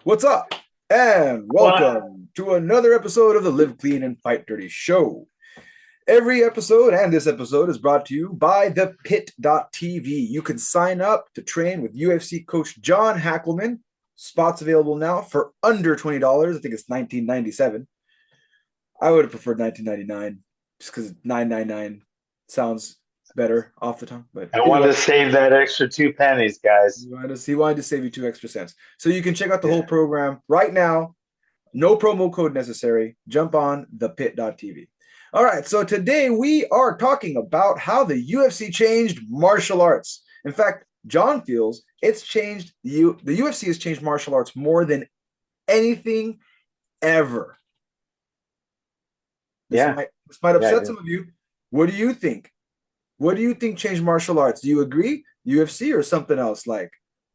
What's up? And Well, welcome to another episode of the Live Clean and Fight Dirty show. Every episode, and this episode, is brought to you by the Pit.tv. You can sign up to train with UFC coach John Hackleman. Spots available now for under $20. I think it's $19.97. I would have preferred $19.99 just because $9.99 sounds better off the tongue. But I either wanted way, to save that extra 2 pennies, guys. he wanted to save you 2 extra cents. So you can check out the whole Yeah. program right now. No promo code necessary. Jump on thepit.tv. All right, so today we are talking about how the UFC changed martial arts. In fact, John feels it's changed the UFC has changed martial arts more than anything ever. This Yeah. might this might Yeah, I upset do. some of you. What do you think? What do you think changed martial arts? Do you agree? UFC or something else like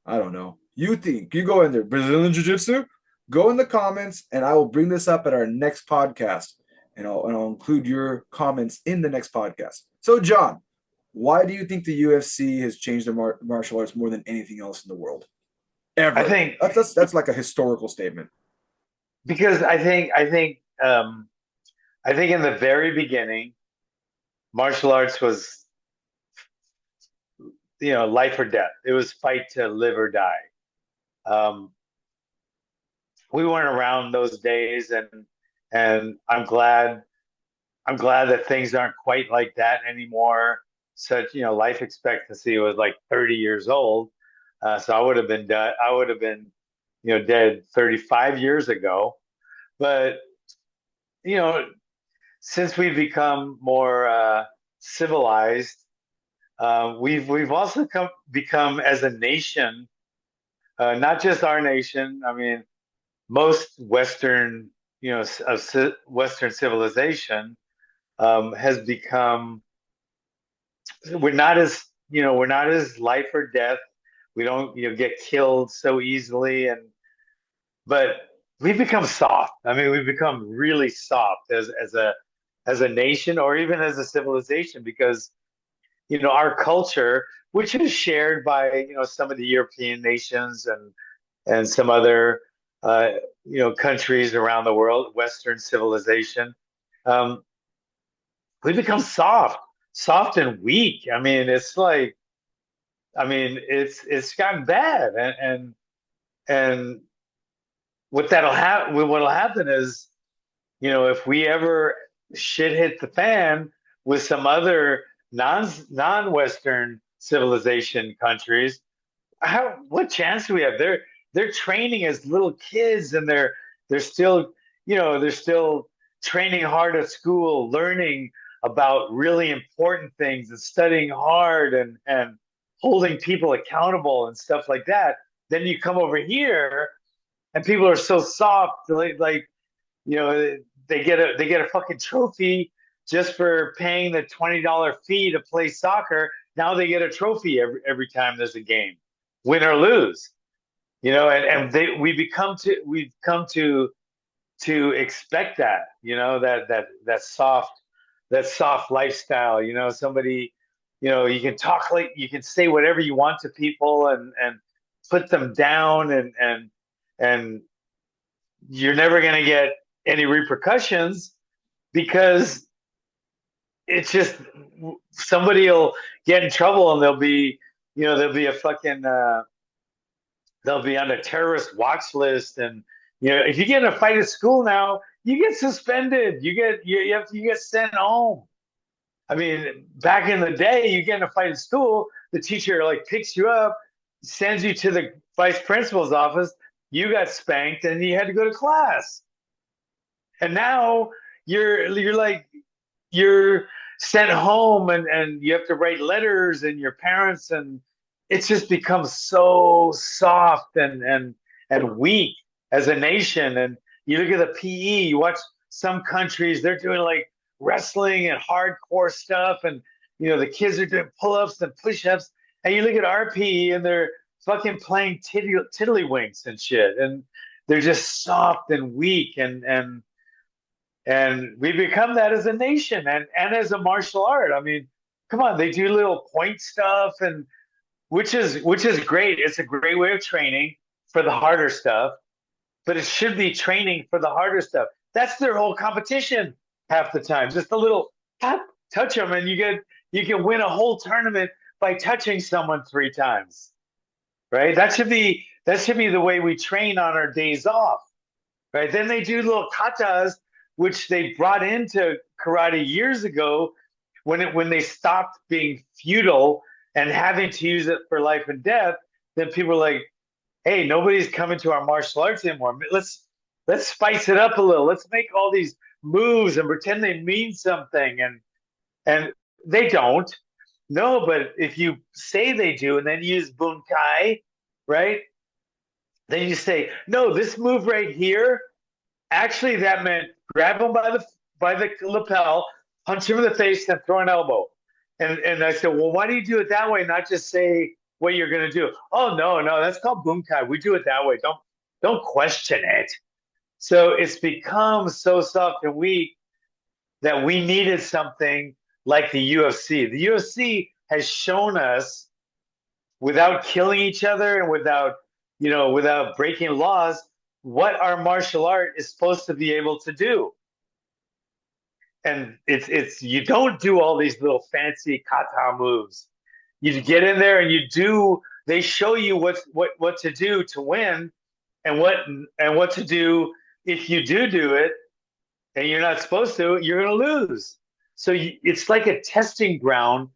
I don't know. You think you go in there Brazilian Jiu-Jitsu? Go in the comments and I will bring this up at our next podcast and I'll include your comments in the next podcast. So John, why do you think the UFC has changed their martial arts more than anything else in the world I ever? think That's like a historical statement. because I think in the very beginning, martial arts was, life or death. It was fight to live or die. Um, we weren't around those days, and I'm glad that things aren't quite like that anymore. Such, life expectancy was like 30 years old. So I would have been dead. I would have been, dead 35 years ago. But, you know, since we've become more civilized, we've also become as a nation, not just our nation. I mean, most Western, Western civilization has become we're not as life or death. We don't get killed so easily, but we've become soft. I mean, we've become really soft as a nation or even as a civilization because our culture, which is shared by some of the European nations and some other uh, countries around the world, Western civilization. Um, we become soft and weak. I mean, it's gotten bad, and what'll happen is, if we ever shit hit the fan with some other non-Western civilization countries, what chance do we have? They're training as little kids, and they're still they're still training hard at school, learning about really important things and studying hard and holding people accountable and stuff like that. Then you come over here, and people are so soft, like you know they get a fucking trophy just for paying the $20 fee to play soccer. Now they get a trophy every time there's a game, win or lose. And we've come to expect that, that soft lifestyle. Somebody, you can talk, like you can say whatever you want to people and put them down, and you're never going to get any repercussions because it's just somebody will get in trouble, and there'll be a fucking they'll be on a terrorist watch list. And if you get in a fight at school now, you get suspended, you get sent home. I mean, back in the day, you get in a fight at school, the teacher like picks you up, sends you to the vice principal's office, you got spanked, and you had to go to class. And now you're sent home, and you have to write letters, and your parents, and it's just become so soft and weak as a nation. And you look at the PE, you watch some countries, they're doing like wrestling and hardcore stuff, and the kids are doing pull-ups and push-ups, and you look at our PE, and they're fucking playing tiddlywinks and shit, and they're just soft and weak, and we become that as a nation, and as a martial art. I mean, come on, they do little point stuff, and which is great. It's a great way of training for the harder stuff. but it should be training for the harder stuff. That's their whole competition half the time. Just a little tap, touch them, and you can win a whole tournament by touching someone 3 times. Right? That should be the way we train on our days off. Right? Then they do little katas, which they brought into karate years ago when they stopped being feudal and having to use it for life and death. Then people are like, hey, nobody's coming to our martial arts anymore. Let's spice it up a little. Let's make all these moves and pretend they mean something, and they don't. No, but if you say they do and then use bunkai, right? Then you say, no, this move right here, actually that meant grab him by the lapel, punch him in the face, and throw an elbow. And I said, well, why do you do it that way? Not just say what you're going to do. Oh no, that's called bunkai. We do it that way. Don't question it. So it's become so soft and weak that we needed something like the UFC. The UFC has shown us, without killing each other and without breaking laws, what our martial art is supposed to be able to do. And it's you don't do all these little fancy kata moves. You get in there and they show you what to do to win, and what to do if you do it and you're not supposed to, you're going to lose. So it's like a testing ground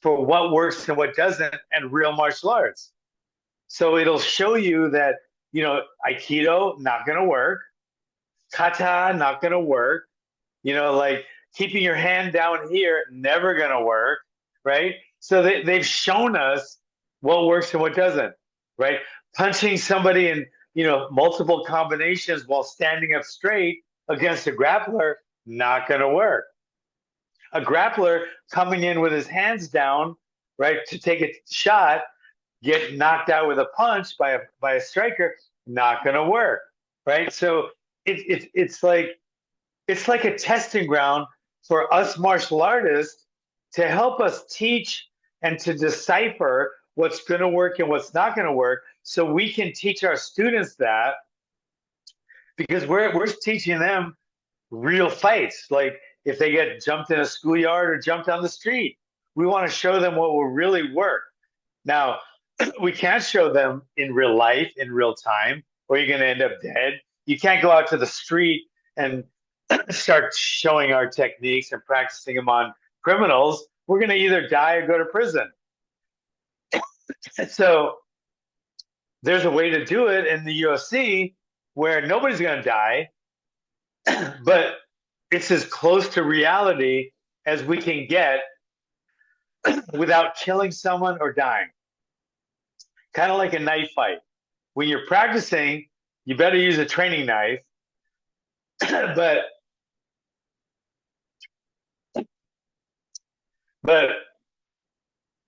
for what works and what doesn't, and real martial arts. So it'll show you that, Aikido, not going to work. Kata, not going to work. Like keeping your hand down here, never going to work, right? So they've shown us what works and what doesn't, right? Punching somebody in, multiple combinations while standing up straight against a grappler, not going to work. A grappler coming in with his hands down, right, to take a shot, get knocked out with a punch by a striker, not going to work, right? So it's like a testing ground for us martial artists to help us teach and to decipher what's going to work and what's not going to work, so we can teach our students that, because we're teaching them real fights. Like if they get jumped in a schoolyard or jumped on the street, we want to show them what will really work. Now, we can't show them in real life, in real time, or you're going to end up dead. You can't go out to the street and start showing our techniques and practicing them on criminals. We're going to either die or go to prison. So there's a way to do it in the UFC where nobody's going to die, but it's as close to reality as we can get without killing someone or dying. Kind of like a knife fight. When you're practicing, you better use a training knife, but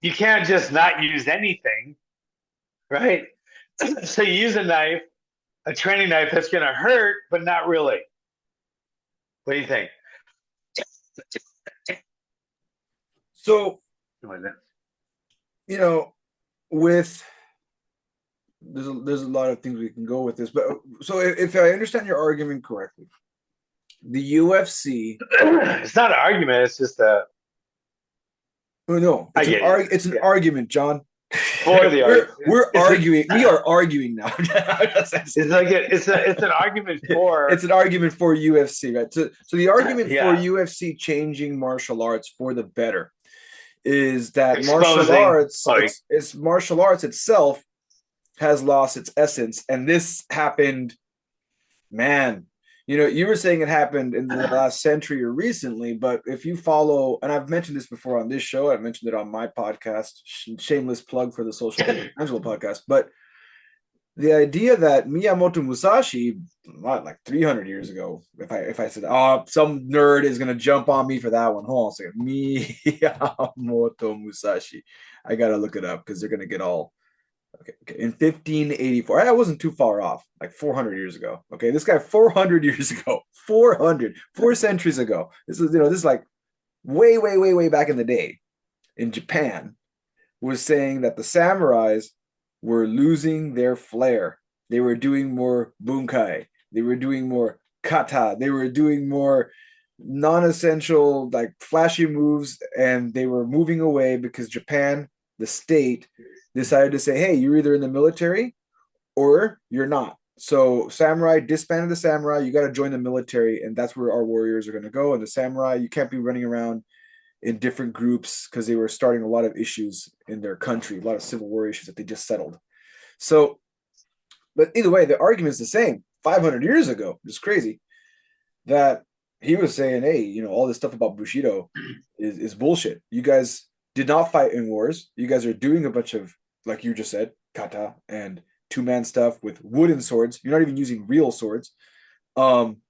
you can't just not use anything, right? So you use a knife, a training knife that's going to hurt, but not really. What do you think? So, with there's a lot of things we can go with this, but so if I understand your argument correctly, the UFC, it's not an argument, it's just a it's an argument, John. For the argument. We're arguing. We are arguing now. It's an argument for. It's an argument for UFC, right? So the argument for UFC changing martial arts for the better is that martial arts itself has lost its essence, and this happened. Man, you were saying it happened in the last century or recently, but if you follow, and I've mentioned this before on this show, I've mentioned it on my podcast, shameless plug for the Social Angelo podcast, but the idea that Miyamoto Musashi, like 300 years ago, if I said, oh, some nerd is going to jump on me for that one. Hold on a second. Miyamoto Musashi. I got to look it up because they're going to get all. Okay. In 1584, I wasn't too far off, like 400 years ago. Okay, this guy 400 years ago, 4 centuries ago. This is like way back in the day in Japan, was saying that the samurais were losing their flair. They were doing more bunkai. They were doing more kata. They were doing more non-essential, like flashy moves, and they were moving away because Japan, the state, decided to say, "Hey, you're either in the military or you're not." So samurai disbanded the samurai. You got to join the military, and that's where our warriors are going to go. And the samurai, you can't be running around in different groups because they were starting a lot of issues in their country, a lot of civil war issues that they just settled. So, but either way, the argument's the same. 500 years ago, it's crazy that he was saying, "Hey, all this stuff about Bushido is bullshit. You guys did not fight in wars. You guys are doing a bunch of, like you just said, kata and two-man stuff with wooden swords. You're not even using real swords. Um,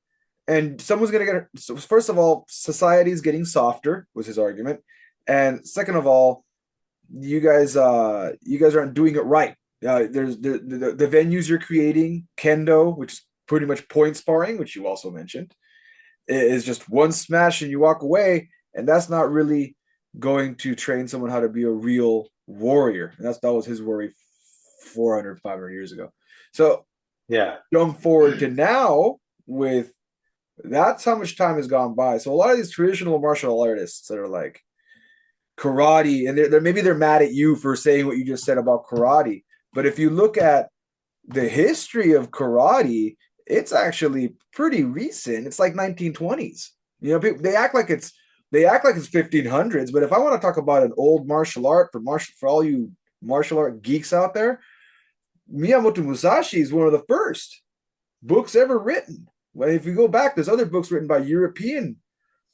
and someone's gonna get. So first of all, society is getting softer," was his argument, and second of all, you guys aren't doing it right. There's the venues you're creating, kendo, which is pretty much point sparring, which you also mentioned, is just one smash and you walk away, and that's not really going to train someone how to be a real warrior. And that was his worry 400, 500 years ago. So Yeah. jump forward to now with that's how much time has gone by. So a lot of these traditional martial artists that are like karate, and maybe they're mad at you for saying what you just said about karate. But if you look at the history of karate, it's actually pretty recent. It's like 1920s. People, they act like it's 1500s. But if I want to talk about an old martial art for all you martial art geeks out there, Miyamoto Musashi is one of the first books ever written. Well, if you go back, there's other books written by European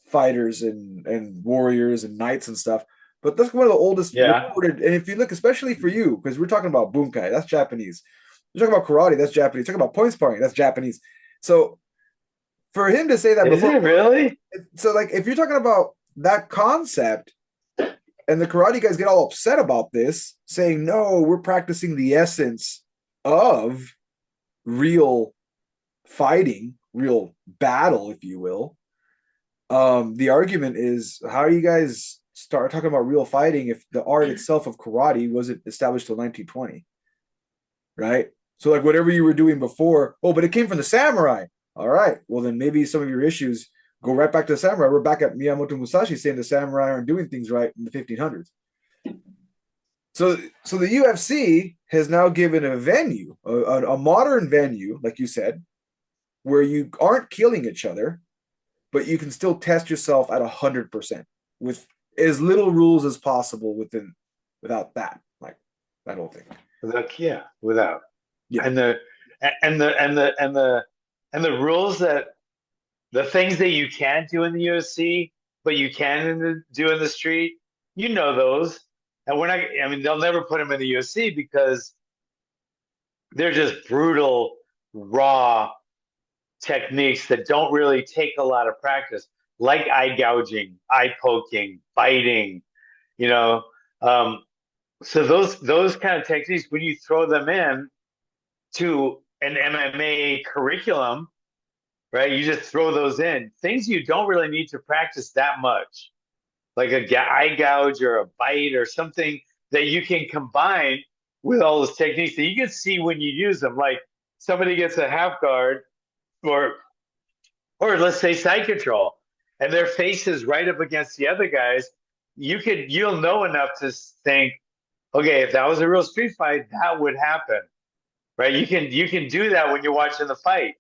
fighters and warriors and knights and stuff. But that's one of the oldest Yeah. recorded. And if you look, especially for you, because we're talking about bunkai, that's Japanese. You're talking about karate, that's Japanese. Talking about point sparring, that's Japanese. So for him to say that Is before, it really? so like if you're talking about that concept, and the karate guys get all upset about this, saying, "No, we're practicing the essence of real fighting, real battle, if you will." The argument is, how do you guys start talking about real fighting if the art itself of karate wasn't established till 1920, right? So like whatever you were doing before, oh, but it came from the samurai. All right, well then maybe some of your issues go right back to the samurai. We're back at Miyamoto Musashi saying the samurai aren't doing things right in the 1500s. So the UFC has now given a venue, a modern venue, like you said, where you aren't killing each other, but you can still test yourself at 100% with as little rules as possible without that, like that whole thing. Yeah, without. Yeah, And the and the and the and the and the rules that the things that you can't do in the UFC, but you can do in the street, those. And we're not, I mean, they'll never put them in the UFC because they're just brutal, raw techniques that don't really take a lot of practice, like eye gouging, eye poking, biting, you know. Um, so those kind of techniques, when you throw them in to an MMA curriculum, right? You just throw those in. Things you don't really need to practice that much, like a eye gouge or a bite or something that you can combine with all those techniques that you can see when you use them. Like somebody gets a half guard or let's say side control, and their face is right up against the other guys. You'll know enough to think, okay, if that was a real street fight, that would happen, right? You can do that when you're watching the fight.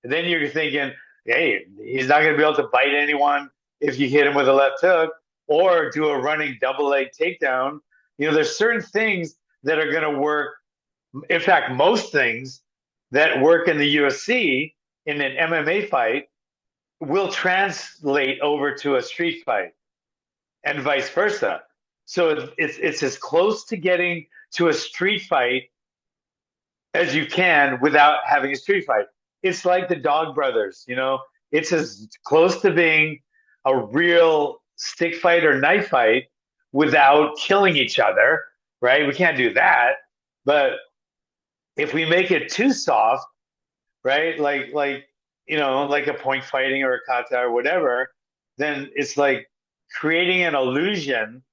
And then you're thinking, hey, he's not going to be able to bite anyone if you hit him with a left hook or do a running double leg takedown. There's certain things that are going to work. In fact, most things that work in the UFC in an MMA fight will translate over to a street fight and vice versa. So it's as close to getting to a street fight as you can without having a street fight. It's like the Dog Brothers. It's as close to being a real stick fight or knife fight without killing each other, right? We can't do that. But if we make it too soft, right? Like a point fighting or a kata or whatever, then it's like creating an illusion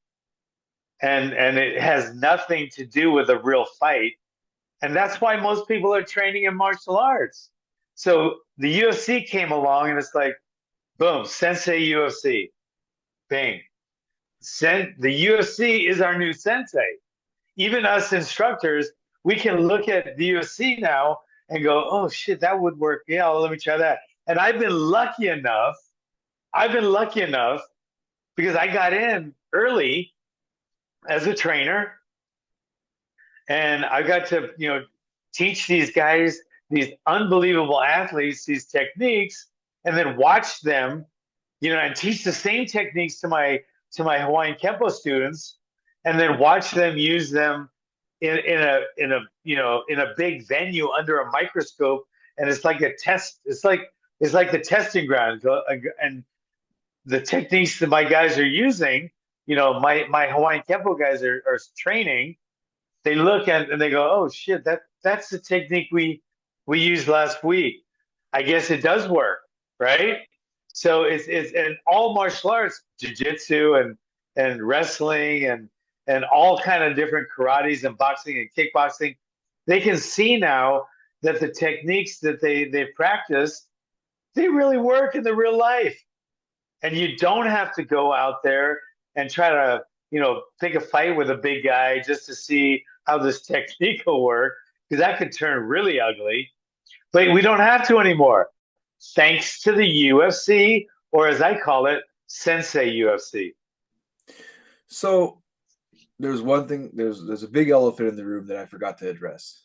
and it has nothing to do with a real fight. And that's why most people are training in martial arts. So the UFC came along and it's like, boom, Sensei UFC, bang. The UFC is our new Sensei. Even us instructors, we can look at the UFC now and go, oh shit, that would work. Yeah, let me try that. And I've been lucky enough because I got in early as a trainer and I got to, teach these guys, these unbelievable athletes, these techniques, and then watch them, and teach the same techniques to my Hawaiian Kempo students, and then watch them use them in a big venue under a microscope, and it's like a test. It's like the testing ground, and the techniques that my guys are using, my Hawaiian Kempo guys are training. They look at and they go, "Oh shit, that's the technique we used last week. I guess it does work, right?" So it's and all martial arts, jujitsu and wrestling and all kind of different karates and boxing and kickboxing, they can see now that the techniques that they practice, they really work in the real life. And you don't have to go out there and try to, pick a fight with a big guy just to see how this technique will work, because that could turn really ugly. But we don't have to anymore, thanks to the UFC, or as I call it, Sensei UFC. So there's one thing. There's a big elephant in the room that I forgot to address,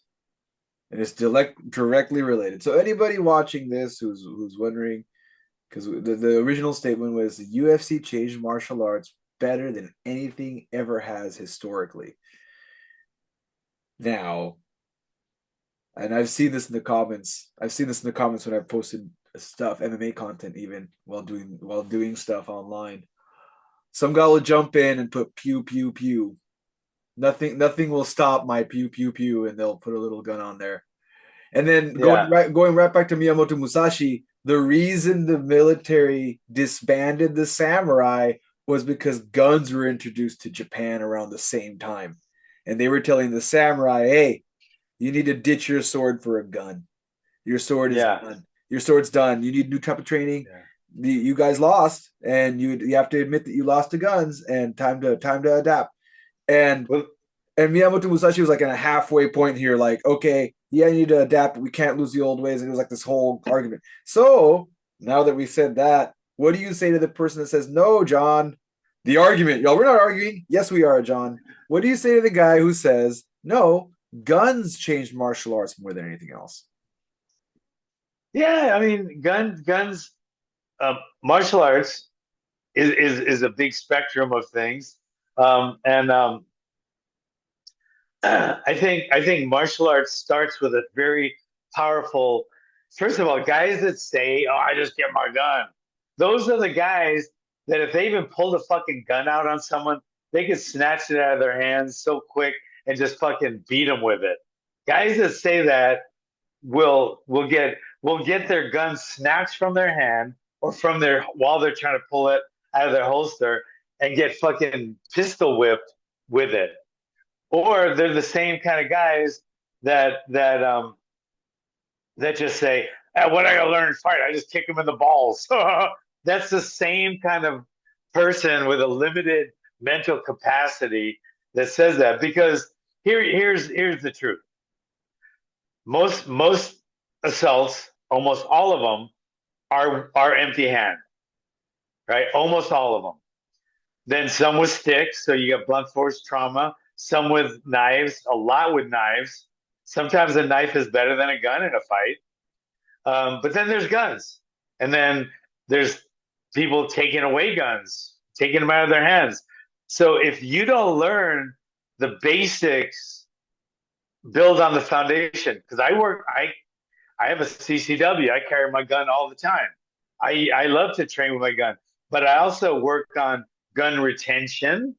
and it's directly related. So anybody watching this who's wondering, because the original statement was the UFC changed martial arts better than anything ever has historically. Now, and I've seen this in the comments. I've seen this in the comments when I've posted stuff, MMA content, even while doing stuff online. Some guy will jump in and put pew pew pew. Nothing will stop my pew pew pew, and they'll put a little gun on there. And then Yeah, going right back to Miyamoto Musashi, the reason the military disbanded the samurai was because guns were introduced to Japan around the same time. And they were telling the samurai, hey, you need to ditch your sword for a gun. Your sword is yeah, done. Your sword's done. You need new type of training. yeah. You guys lost, and you have to admit that you lost to guns, and time to adapt. And Well, and Miyamoto Musashi was like in a halfway point here, like, okay, yeah, you need to adapt. We can't lose the old ways. And it was like this whole argument. So now that we said that, what do you say to the person that says, no, John, the argument, y'all, we're not arguing. Yes, we are, John. What do you say to the guy who says, no, guns changed martial arts more than anything else? yeah, I mean, guns, martial arts is a big spectrum of things, and I think martial arts starts with a very powerful. First of all, guys that say, "Oh, I just get my gun," those are the guys that if they even pulled a fucking gun out on someone, they could snatch it out of their hands so quick and just fucking beat them with it. Guys that say that will get their gun snatched from their hand or from their while they're trying to pull it out of their holster and get fucking pistol whipped with it, or they're the same kind of guys that just say, "What I gotta learn to fight? I just kick them in the balls." That's the same kind of person with a limited mental capacity that says that. Because here's the truth: most assaults, almost all of them, are empty hand, right? Almost all of them. Then some with sticks, so you got blunt force trauma. Some with knives, a lot with knives. Sometimes a knife is better than a gun in a fight. But then there's guns, and then there's people taking away guns, taking them out of their hands. So if you don't learn the basics, build on the foundation. Because I have a CCW. I carry my gun all the time. I love to train with my gun, but I also work on gun retention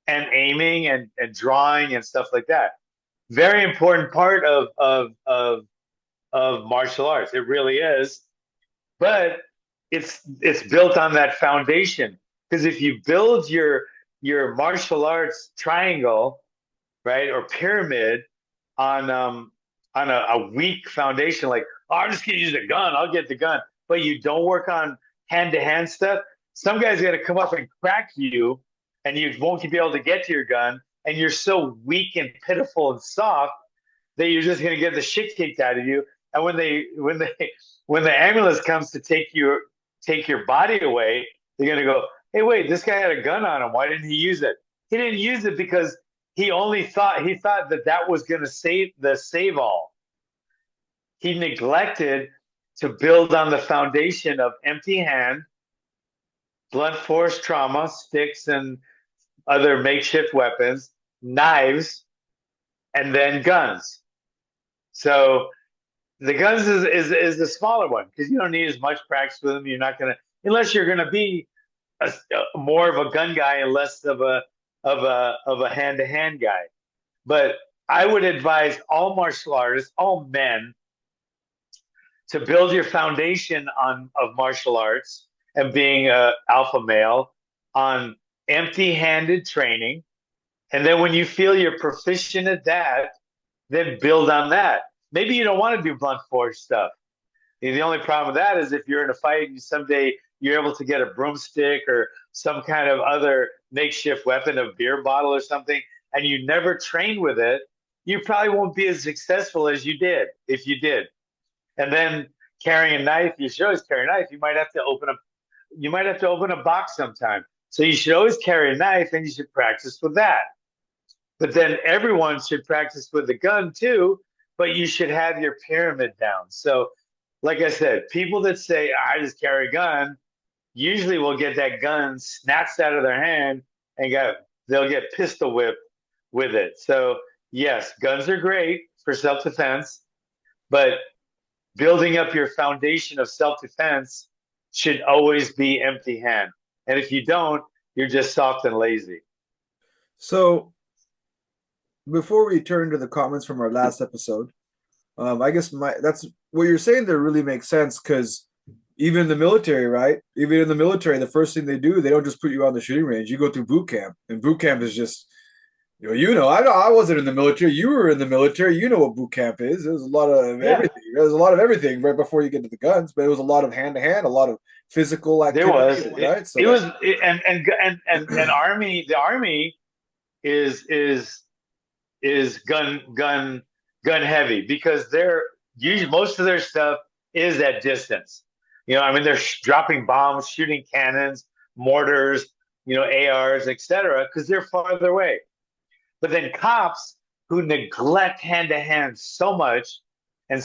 and aiming and drawing and stuff like that. Very important part of martial arts. It really is. But it's built on that foundation. Because if you build your martial arts triangle, right, or pyramid on on a weak foundation, like, oh, I'm just gonna use a gun, I'll get the gun, but you don't work on hand to hand stuff, some guy's gonna come up and crack you, and you won't be able to get to your gun, and you're so weak and pitiful and soft that you're just gonna get the shit kicked out of you. And when the ambulance comes to take your body away, they're gonna go, hey, wait, this guy had a gun on him. Why didn't he use it? He didn't use it because he thought that that was gonna save all. He neglected to build on the foundation of empty hand, blunt force trauma, sticks and other makeshift weapons, knives, and then guns. So the guns is the smaller one because you don't need as much practice with them. You're not gonna unless you're gonna be more of a gun guy and less of a hand to hand guy. But I would advise all martial artists, all men, to build your foundation on of martial arts and being a alpha male on empty-handed training, and then when you feel you're proficient at that, then build on that. Maybe you don't want to do blunt force stuff. The only problem with that is if you're in a fight and someday you're able to get a broomstick or some kind of other makeshift weapon, a beer bottle or something, and you never train with it, you probably won't be as successful as you did if you did. And then carrying a knife, you should always carry a knife. You might have to open a box sometime. So you should always carry a knife and you should practice with that. But then everyone should practice with the gun too, but you should have your pyramid down. So, like I said, people that say, I just carry a gun, usually will get that gun snatched out of their hand and they'll get pistol whipped with it. So, yes, guns are great for self defense, but building up your foundation of self defense should always be empty hand. And if you don't, you're just soft and lazy. So before we turn to the comments from our last episode, I guess that's what you're saying there really makes sense because even in the military, right? Even in the military, the first thing they do, they don't just put you on the shooting range. You go through boot camp, and boot camp is just I wasn't in the military. You were in the military. You know what boot camp is. There's a lot of Yeah, everything. There's a lot of everything right before you get to the guns, but it was a lot of hand to hand, a lot of physical there was. activity, right? It So was, and army. The army is gun heavy because they're usually most of their stuff is at distance. I mean, they're dropping bombs, shooting cannons, mortars, ARs, etc., because they're farther away. But then cops who neglect hand to hand so much, and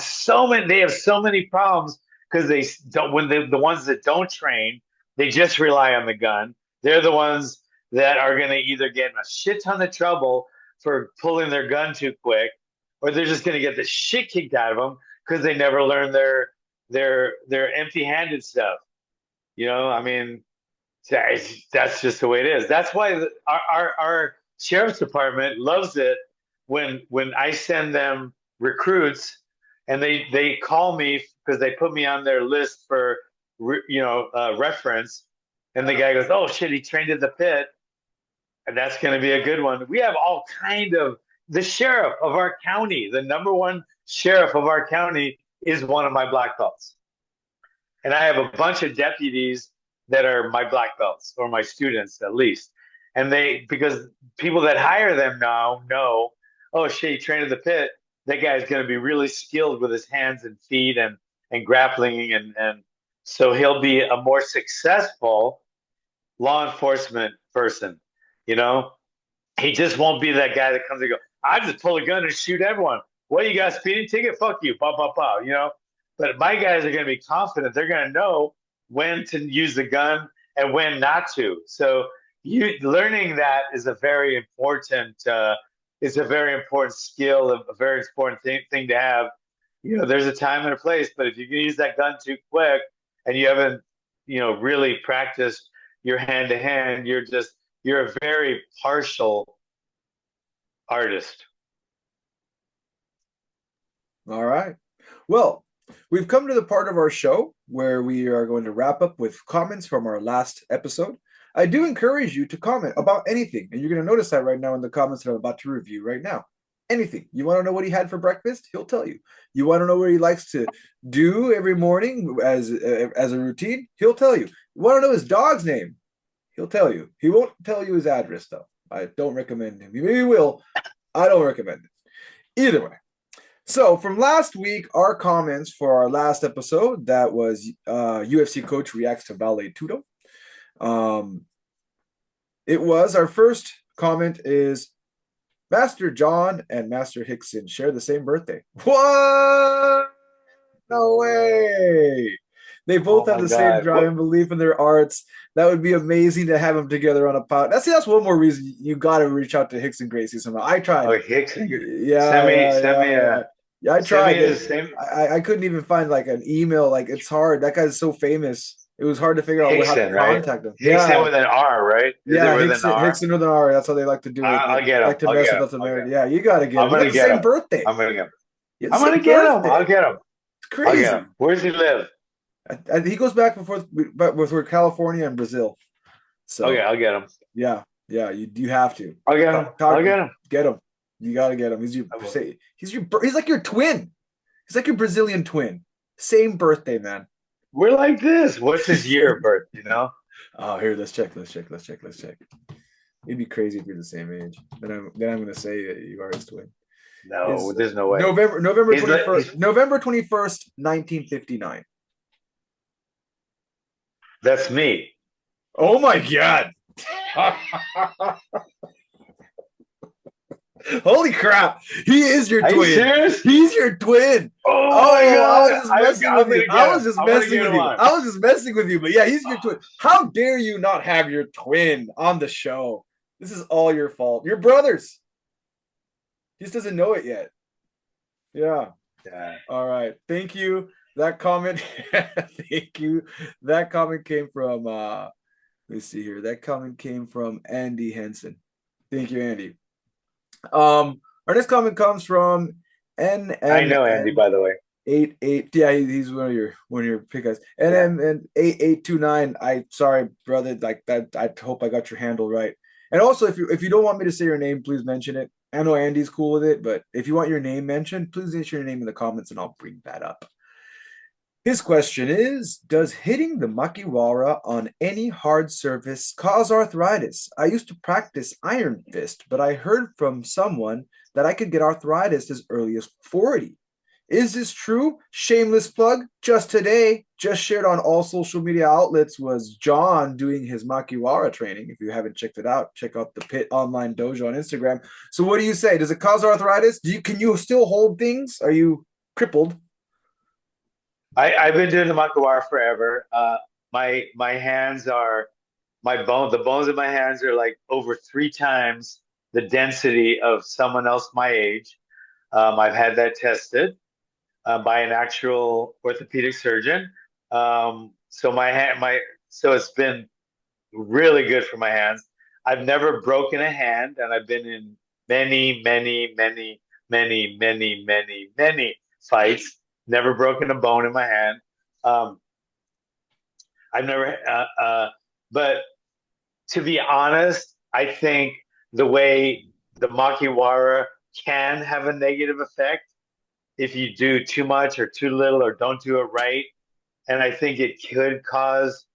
they have so many problems because they don't. When the ones that don't train, they just rely on the gun. They're the ones that are going to either get in a shit ton of trouble for pulling their gun too quick, or they're just going to get the shit kicked out of them because they never learned their empty-handed stuff. I mean, that's just the way it is. That's why our sheriff's department loves it when I send them recruits and they call me because they put me on their list for reference, and the guy goes, "Oh shit, he trained at the pit." And that's going to be a good one. We have all kind of the sheriff of our county, the number one sheriff of our county is one of my black belts. And I have a bunch of deputies that are my black belts or my students at least. And because people that hire them now know, oh shit, he trained at the pit. That guy's going to be really skilled with his hands and feet and grappling. And so he'll be a more successful law enforcement person. You know, he just won't be that guy that comes and go, I just pull a gun and shoot everyone. What, you got a speeding ticket? Fuck you. Bah, bah, bah, But my guys are going to be confident. They're going to know when to use the gun and when not to. So learning that is a very important skill, a very important thing to have. There's a time and a place, but if you can use that gun too quick and you haven't, really practiced your hand to hand, you're a very partial artist. all right. Well, we've come to the part of our show where we are going to wrap up with comments from our last episode. I do encourage you to comment about anything, and you're going to notice that right now in the comments that I'm about to review right now. Anything. You want to know what he had for breakfast? He'll tell you. You want to know what he likes to do every morning as a routine? He'll tell you. You want to know his dog's name? He'll tell you. He won't tell you his address though. I don't recommend him. He maybe will. I don't recommend it. Either way. So from last week, our comments for our last episode that was UFC coach reacts to Valet Tudo. Um, it was our first comment is Master John and Master Hickson share the same birthday. What? No way. They both Oh have my the same God. drive What? and belief in their arts. That would be amazing to have them together on a pod. That's one more reason you got to reach out to Hickson Gracie somehow. I tried. Oh, Hickson. Yeah, Send me, yeah, send yeah, me yeah. a, Yeah, I send me tried. his same I couldn't even find like an email. Like it's hard. That guy's so famous. It was hard to figure out how to Hickson, right? contact him. Hickson Yeah, with an R, right? Is it yeah. with an R? Hickson with an R. That's how they like to do it. They I'll get him. like to I'll mess get with him. us I'll get Americans. him. Yeah, you got to get I'm him. You got gonna the get same him. birthday. I'm gonna get him. You have the I'm gonna same get him. I'll birthday. get him. It's I'll get crazy. him. Where does he live? He goes back and forth, but with California and Brazil. Okay, So I'll get him. yeah, yeah. You have to I'll get him. I'll get him. get him. You got to get him. I will. He's like your twin. He's like your Brazilian twin. Same birthday, man. We're like this. What's his year of birth? You know? Oh, here, let's check. It'd be crazy if you're the same age. Then I'm gonna say that you are his twin. No, Is there's no way. November He's twenty like first November 21st, 1959. that's me. Oh my god. Holy crap. He is your Are you twin. serious? He's your twin. Oh my Oh, I God! was just messing I'm with you. gonna get him. I'm gonna get him on. I was just messing with you. But yeah, he's your twin. How dare you not have your twin on the show? This is all your fault. Your brothers. He just doesn't know it yet. Yeah. Yeah. All right. Thank you. That comment. Thank you. That comment came from let's see here. That comment came from Andy Henson. Thank you, Andy. Our next comment comes from I know Andy, NMN by the way. 88. Yeah, he's one of your pick guys. Yeah. NMN 8829. I sorry, brother. Like that. I hope I got your handle right. And also, if you don't want me to say your name, please mention it. I know Andy's cool with it, but if you want your name mentioned, please enter your name in the comments, and I'll bring that up. His question is, does hitting the makiwara on any hard surface cause arthritis? I used to practice Iron Fist, but I heard from someone that I could get arthritis as early as 40. Is this true? Shameless plug. Just today, just shared on all social media outlets was John doing his makiwara training. If you haven't checked it out, check out the Pit Online Dojo on Instagram. So what do you say? Does it cause arthritis? Can you still hold things? Are you crippled? I've been doing the Makawara forever. My hands are the bones of my hands are like over 3 times the density of someone else my age. I've had that tested by an actual orthopedic surgeon. So so it's been really good for my hands. I've never broken a hand, and I've been in many, many, many, many, many, many, many fights. Never broken a bone in my hand. Um, I've never, but to be honest, I think the way the Makiwara can have a negative effect if you do too much or too little or don't do it right. And I think it could cause,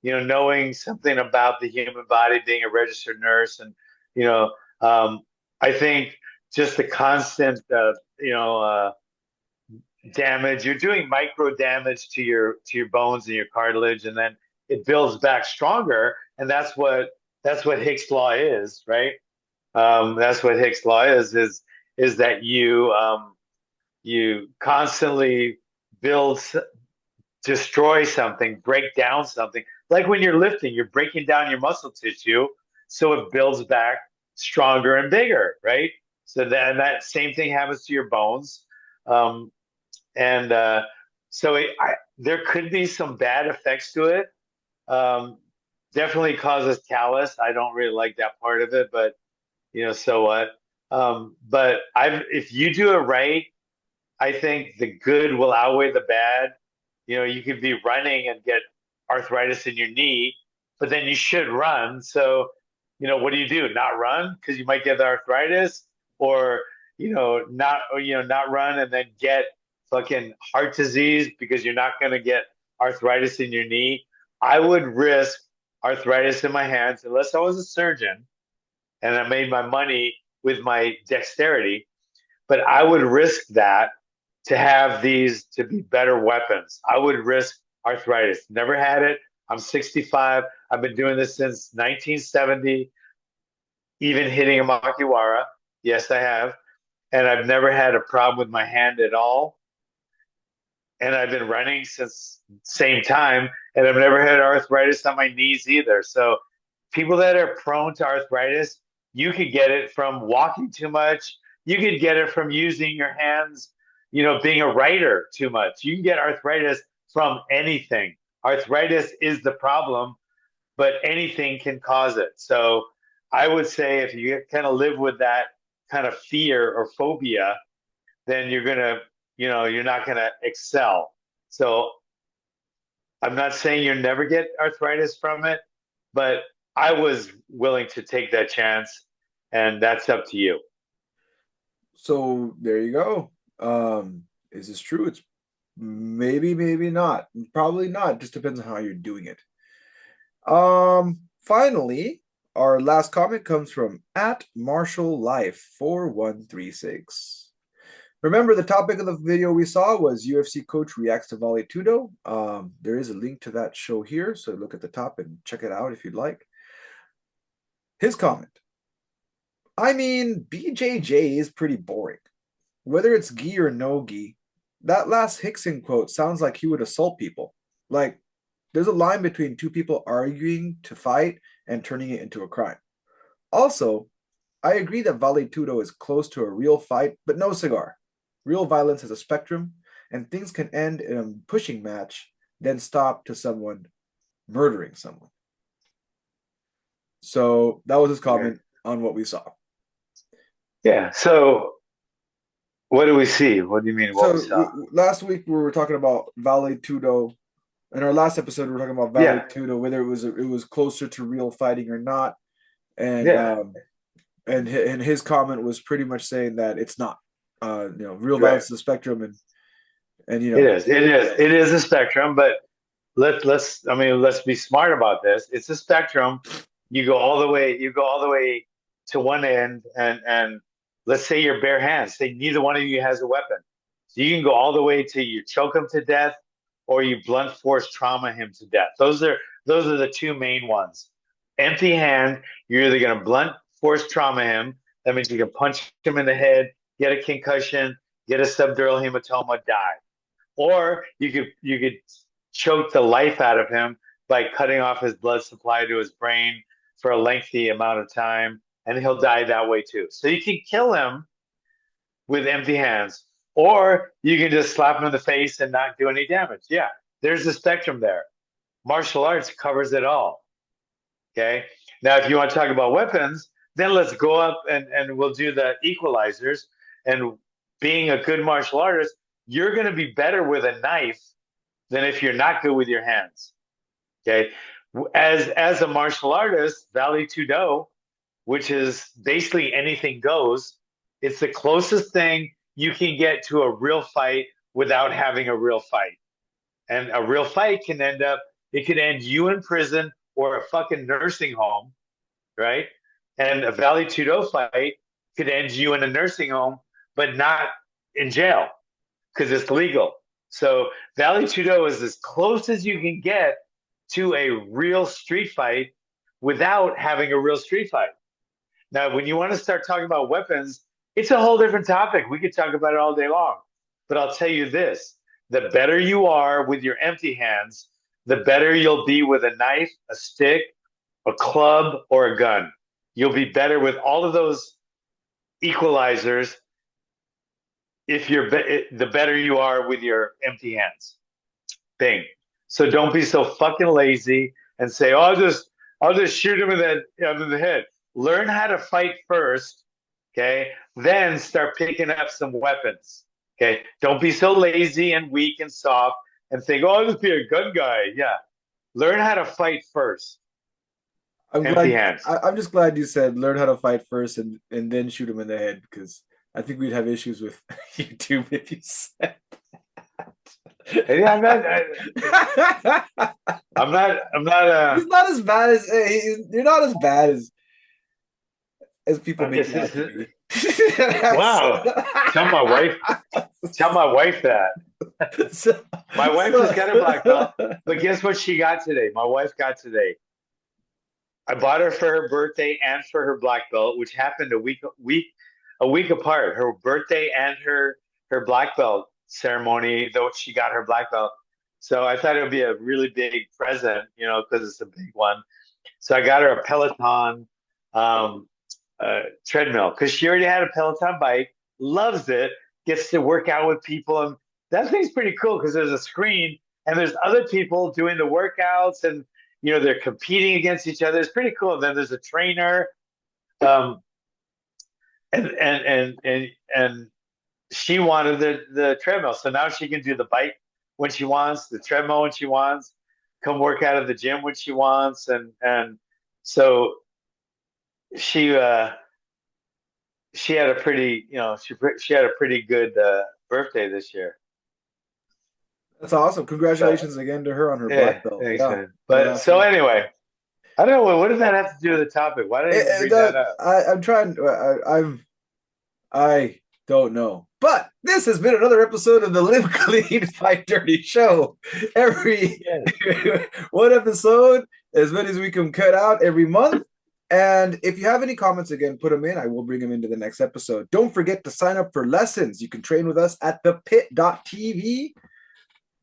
knowing something about the human body, being a registered nurse, and you know, um, I think just the constant, damage. You're doing micro damage to your bones and your cartilage, and then it builds back stronger. And that's what Hicks law is, right? That's what Hicks law is that you constantly build destroy something, break down something. Like when you're lifting, you're breaking down your muscle tissue so it builds back stronger and bigger, right? So then that same thing happens to your bones. Um, and so there could be some bad effects to it. Um, Definitely causes callus. I don't really like that part of it, but so what? But if you do it right, I think the good will outweigh the bad. You could be running and get arthritis in your knee, but then you should run. So, what do? Not run because you might get the arthritis, or not run and then get fucking heart disease because you're not going to get arthritis in your knee. I would risk arthritis in my hands unless I was a surgeon and I made my money with my dexterity. But I would risk that to have these to be better weapons. I would risk arthritis. Never had it. I'm 65. I've been doing this since 1970, even hitting a Makiwara. Yes, I have. And I've never had a problem with my hand at all. And I've been running since same time, and I've never had arthritis on my knees either. So people that are prone to arthritis, you could get it from walking too much. You could get it from using your hands, being a writer too much. You can get arthritis from anything. Arthritis is the problem, but anything can cause it. So I would say if you kind of live with that kind of fear or phobia, then you're not gonna excel. So I'm not saying you never get arthritis from it, but I was willing to take that chance, and that's up to you. So there you go. Is this true? It's maybe, maybe not. Probably not. Just depends on how you're doing it. Finally, our last comment comes from at Marshall Life 4136. Remember, the topic of the video we saw was UFC coach reacts to Vale Tudo. There is a link to that show here, so look at the top and check it out if you'd like. His comment: I mean, BJJ is pretty boring. Whether it's gi or no gi, that last Hickson quote sounds like he would assault people. Like, there's a line between two people arguing to fight and turning it into a crime. Also, I agree that Vale Tudo is close to a real fight, but no cigar. Real violence has a spectrum, and things can end in a pushing match, then stop to someone murdering someone. So that was his comment on what we saw. Yeah. So what do we see? What do you mean what we saw? Last week we were talking about Vale Tudo. In our last episode, we were talking about Vale Yeah. Tudo, whether it was closer to real fighting or not, and Yeah. and his comment was pretty much saying that it's not. Real Right. violence is a spectrum, and It is. It is. It is a spectrum, but let's be smart about this. It's a spectrum. You go all the way to one end, and let's say you're bare hands. Say neither one of you has a weapon. So you can go all the way to you choke him to death or you blunt force trauma him to death. Those are the two main ones. Empty hand, you're either gonna blunt force trauma him. That means you can punch him in the head, get a concussion, get a subdural hematoma, die. Or you could choke the life out of him by cutting off his blood supply to his brain for a lengthy amount of time, and he'll die that way too. So you can kill him with empty hands, or you can just slap him in the face and not do any damage. Yeah, there's a spectrum there. Martial arts covers it all. Okay. Now, if you want to talk about weapons, then let's go up and we'll do the equalizers. And being a good martial artist, you're going to be better with a knife than if you're not good with your hands. Okay. As a martial artist, Vale Tudo, which is basically anything goes, it's the closest thing you can get to a real fight without having a real fight. And a real fight it could end you in prison or a fucking nursing home, right? And a Vale Tudo fight could end you in a nursing home, but not in jail because it's legal. So Vale Tudo is as close as you can get to a real street fight without having a real street fight. Now, when you want to start talking about weapons, it's a whole different topic. We could talk about it all day long. But I'll tell you this, the better you are with your empty hands, the better you'll be with a knife, a stick, a club, or a gun. You'll be better with all of those equalizers if the better you are with your empty hands. Bing. So don't be so fucking lazy and say, "Oh, I'll just shoot him in the head." Learn how to fight first, okay? Then start picking up some weapons. Okay. Don't be so lazy and weak and soft and think, "Oh, I'll just be a gun guy." Yeah. Learn how to fight first. I'm Empty glad. hands. I'm just glad you said learn how to fight first and then shoot him in the head because I think we'd have issues with YouTube if you said. Yeah, I'm not. I'm not. He's not as bad as you're not as bad as people make This you out to is be. wow. Tell my wife. Tell my wife that. So, My wife has got a black belt, but guess what she got today? My wife got today. I bought her for her birthday and for her black belt, which happened a week apart. Her birthday and her black belt ceremony, though she got her black belt. So I thought it would be a really big present, because it's a big one. So I got her a Peloton um, treadmill because she already had a Peloton bike, loves it, gets to work out with people, and that thing's pretty cool because there's a screen and there's other people doing the workouts, and they're competing against each other. It's pretty cool. And then there's a trainer, um, and she wanted the treadmill, so now she can do the bike when she wants, the treadmill when she wants, come work out at the gym when she wants, and so she she had a pretty she had a pretty good birthday this year. that's awesome. So Congratulations again to her on her yeah, black belt. thanks, Yeah, man. that But so absolutely. anyway, I don't know what does that have to do with the topic. Why did I even bring that up? I'm trying. I don't know. But this has been another episode of the Live Clean Fight Dirty show. Every Yeah. one episode, as many as we can cut out every month. And if you have any comments, again, put them in. I will bring them into the next episode. Don't forget to sign up for lessons. You can train with us at the pit.tv.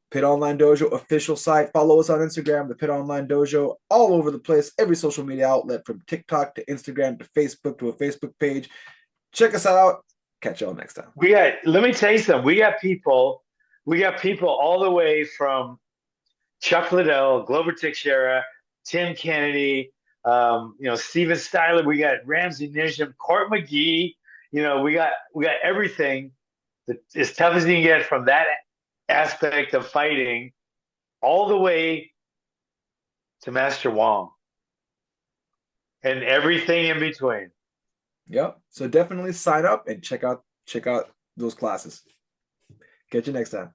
Pit Online Dojo official site. Follow us on Instagram, the Pit Online Dojo, all over the place, every social media outlet from TikTok to Instagram to Facebook to a Facebook page. Check us out. Catch y'all next time. Let me tell you something. We got people all the way from Chuck Liddell, Glover Teixeira, Tim Kennedy, Steven Styler. We got Ramsey Nisham, Court McGee. We got everything that as tough as you can get from that aspect of fighting, all the way to Master Wong and everything in between. Yep. So definitely sign up and check out those classes. Catch you next time.